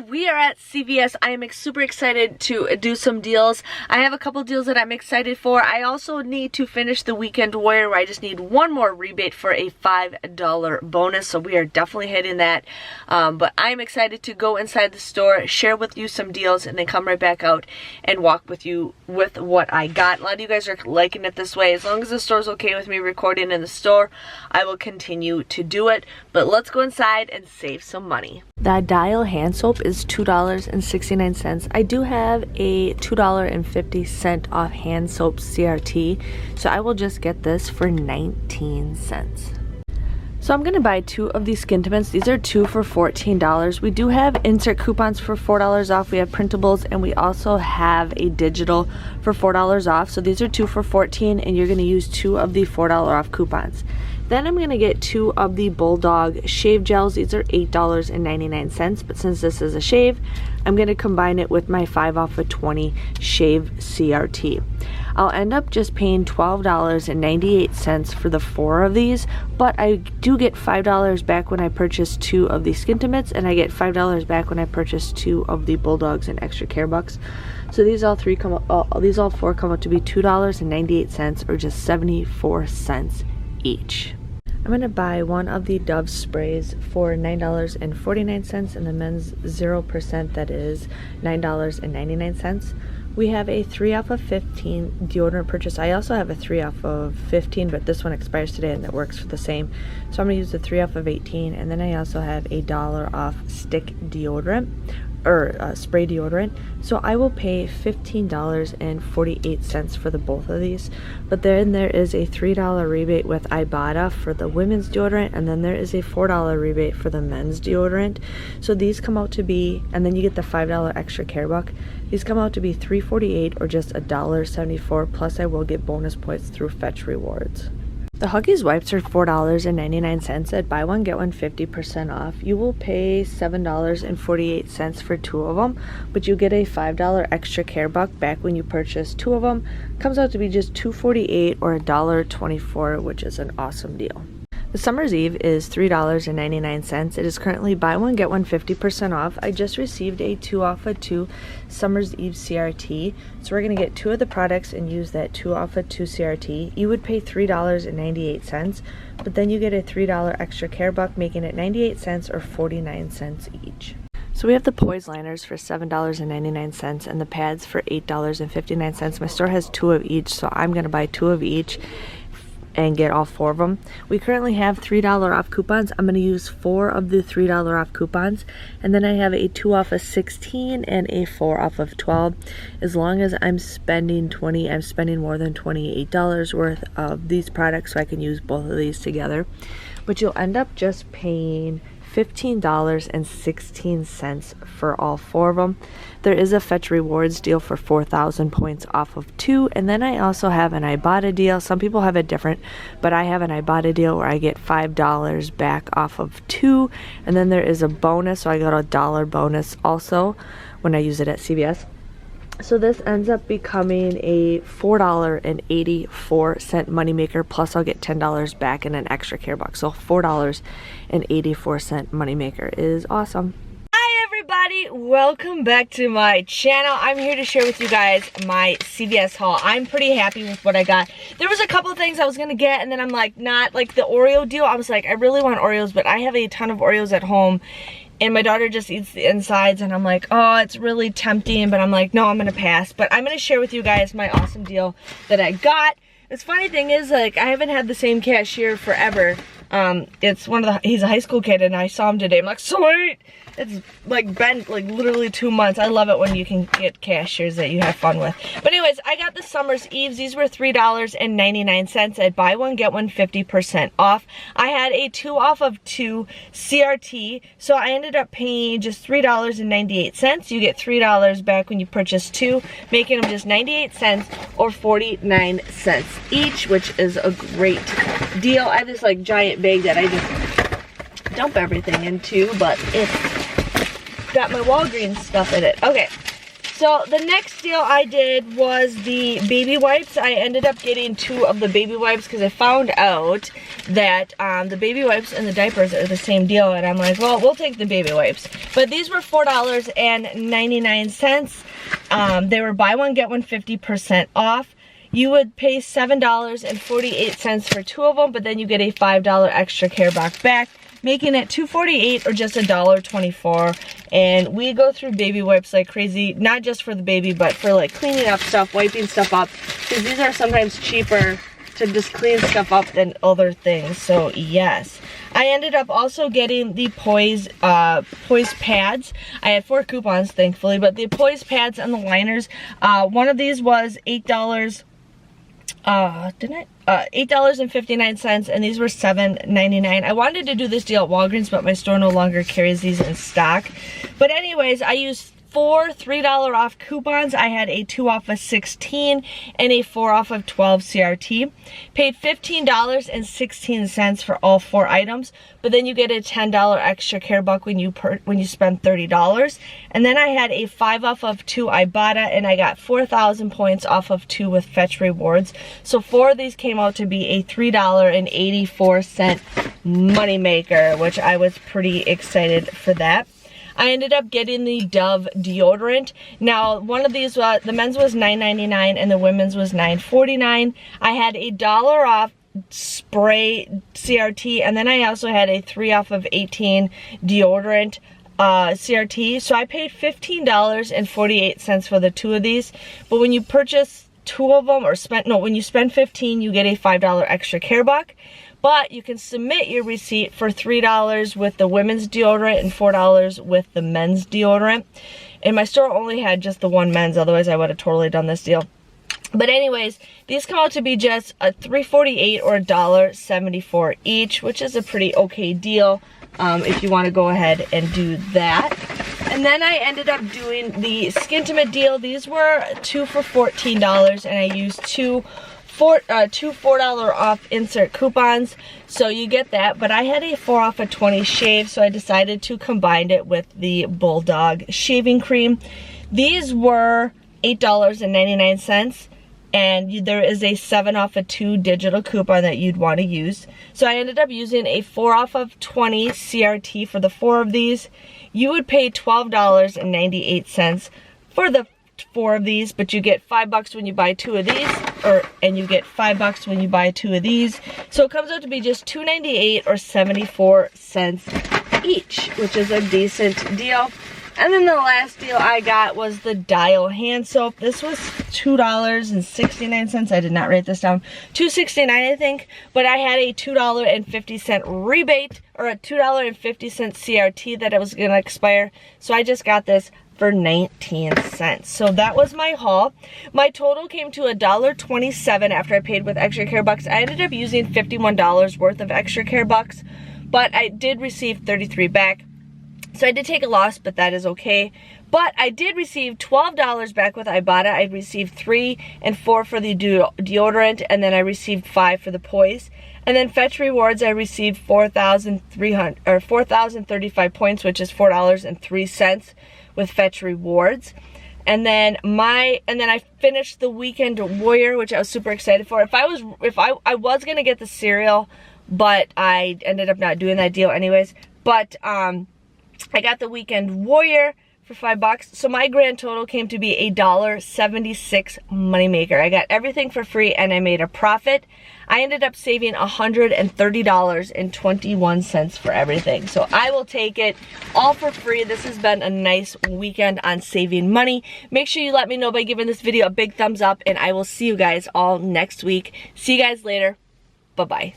we are at CVS. I am super excited to do some deals. I have a couple deals that I'm excited for. I also need to finish the weekend warrior where I just need one more rebate for a $5 bonus, so we are definitely hitting that. But I'm excited to go inside the store, share with you some deals, and then come right back out and walk with you with what I got. A lot of you guys are liking it this way. As long as the store's okay with me recording in the store, I will continue to do it. But let's go inside and save some money. The Dial hand soap is $2.69. I do have a $2.50 off hand soap CRT, so I will just get this for 19 cents. So I'm gonna buy 2 of these Skintimates. These are 2 for $14. We do have insert coupons for $4 off. We have printables, and we also have a digital for $4 off. So these are 2 for $14, and you're gonna use 2 of the $4 off coupons. Then I'm going to get 2 of the Bulldog shave gels. These are $8.99, but since this is a shave, I'm going to combine it with my 5 off of 20 shave CRT. I'll end up just paying $12.98 for the 4 of these, but I do get $5 back when I purchase 2 of the Skintimates, and I get $5 back when I purchase 2 of the Bulldogs and extra care bucks. So these all 4 come out to be $2.98, or just 74 cents each. I'm going to buy 1 of the Dove sprays for $9.49, and the men's 0%, that is $9.99. We have a 3 off of 15 deodorant purchase. I also have a 3 off of 15, but this one expires today and it works for the same. So I'm going to use the 3 off of 18, and then I also have a $1 off stick deodorant, or spray deodorant. So I will pay $15.48 for the both of these. But then there is a $3 rebate with Ibotta for the women's deodorant, and then there is a $4 rebate for the men's deodorant. So these come out to be, and then you get the $5 extra care buck. These come out to be $3.48, or just $1.74, plus I will get bonus points through Fetch Rewards. The Huggies wipes are $4.99. At buy one, get one 50% off. You will pay $7.48 for 2 of them, but you get a $5 extra care buck back when you purchase 2 of them. Comes out to be just $2.48 or $1.24, which is an awesome deal. The Summer's Eve is $3.99. It is currently buy one, get one 50% off. I just received a 2 off of 2 Summer's Eve CRT. So we're going to get 2 of the products and use that 2 off of 2 CRT. You would pay $3.98, but then you get a $3 extra care buck, making it 98 cents or 49 cents each. So we have the Poise liners for $7.99 and the pads for $8.59. My store has 2 of each, so I'm going to buy 2 of each and get all 4 of them. We currently have $3 off coupons. I'm going to use 4 of the $3 off coupons, and then I have a 2 off of 16 and a 4 off of 12. As long as I'm spending I'm spending more than $28 worth of these products, so I can use both of these together. But you'll end up just paying $15.16 for all 4 of them. There is a Fetch Rewards deal for 4,000 points off of 2, and then I also have an Ibotta deal. Some people have it different, but I have an Ibotta deal where I get $5 back off of 2, and then there is a bonus, so I got a $1 bonus also when I use it at CVS. So this ends up becoming a $4.84 moneymaker, plus I'll get $10 back in an extra care box. So $4.84 moneymaker is awesome. Hi everybody, welcome back to my channel. I'm here to share with you guys my CVS haul. I'm pretty happy with what I got. There was a couple of things I was gonna get, and then I'm like, not like the Oreo deal. I was like, I really want Oreos, but I have a ton of Oreos at home, and my daughter just eats the insides, and I'm like, oh, it's really tempting, but I'm like, no, I'm gonna pass. But I'm gonna share with you guys my awesome deal that I got. This funny thing is, like, I haven't had the same cashier forever. It's he's a high school kid, and I saw him today. I'm like, sweet! It's like been like literally 2 months. I love it when you can get cashiers that you have fun with. But anyways, I got the Summer's Eves. These were $3.99. At buy one, get one 50% off. I had a 2 off of 2 CRT, so I ended up paying just $3.98. You get $3 back when you purchase 2, making them just 98 cents or 49 cents each, which is a great deal. I have this like giant bag that I just dump everything into, but it's got my Walgreens stuff in it. Okay, So the next deal I did was the baby wipes. I ended up getting 2 of the baby wipes because I found out that the baby wipes and the diapers are the same deal, and I'm like, well, we'll take the baby wipes. But these were $4.99. They were buy one get one 50% off. You would pay $7.48 for 2 of them, but then you get a $5 extra care box back, making it $2.48 or just $1.24. And we go through baby wipes like crazy, not just for the baby, but for like cleaning up stuff, wiping stuff up, because these are sometimes cheaper to just clean stuff up than other things. So yes, I ended up also getting the Poise pads. I had 4 coupons, thankfully, but the Poise pads and the liners, one of these was $8. $8.59, and these were $7.99. I wanted to do this deal at Walgreens, but my store no longer carries these in stock. But anyways, I used 4 $3 off coupons. I had a 2 off of 16 and a 4 off of 12 CRT. Paid $15.16 for all 4 items, but then you get a $10 extra care buck when you spend $30. And then I had a 5 off of 2 Ibotta, and I got 4,000 points off of 2 with Fetch Rewards. So 4 of these came out to be a $3.84 moneymaker, which I was pretty excited for that. I ended up getting the Dove deodorant. Now, one of these, the men's was $9.99 and the women's was $9.49. I had a $1 off spray CRT, and then I also had a 3 off of 18 deodorant CRT. So I paid $15.48 for the 2 of these. But when you purchase 2 of them, or when you spend $15, you get a $5 extra care buck. But you can submit your receipt for $3 with the women's deodorant and $4 with the men's deodorant. And my store only had just the one men's, otherwise I would have totally done this deal. But anyways, these come out to be just a $3.48 or $1.74 each, which is a pretty okay deal if you want to go ahead and do that. And then I ended up doing the Skintimate deal. These were 2 for $14, and I used 2 $4 off insert coupons, so you get that. But I had a 4 off of 20 shave, so I decided to combine it with the Bulldog shaving cream. These were $8.99, and there is a 7 off of 2 digital coupon that you'd want to use. So I ended up using a 4 off of 20 CRT for the 4 of these. You would pay $12.98 for the 4 of these, but you get $5 when you buy 2 of these, and you get $5 when you buy 2 of these. So it comes out to be just $2.98 or 74 cents each, which is a decent deal. And then the last deal I got was the Dial hand soap. This was $2.69. I did not write this down. $2.69 I think, but I had a $2.50 rebate, or a $2.50 CRT that it was gonna expire. So I just got this for 19 cents. So that was my haul. My total came to $1.27 after I paid with extra care bucks. I ended up using $51 worth of extra care bucks, but I did receive 33 back. So I did take a loss, but that is okay. But I did receive $12 back with Ibotta. I received 3 and 4 for the deodorant, and then I received 5 for the Poise. And then Fetch Rewards, I received 4,035 points, which is $4.03 with Fetch Rewards. And then I finished the Weekend Warrior, which I was super excited for. I was gonna get the cereal, but I ended up not doing that deal anyways. But I got the Weekend Warrior for $5. So my grand total came to be a $1.76 moneymaker. I got everything for free and I made a profit. I ended up saving $130.21 for everything. So I will take it all for free. This has been a nice weekend on saving money. Make sure you let me know by giving this video a big thumbs up, and I will see you guys all next week. See you guys later. Bye-bye.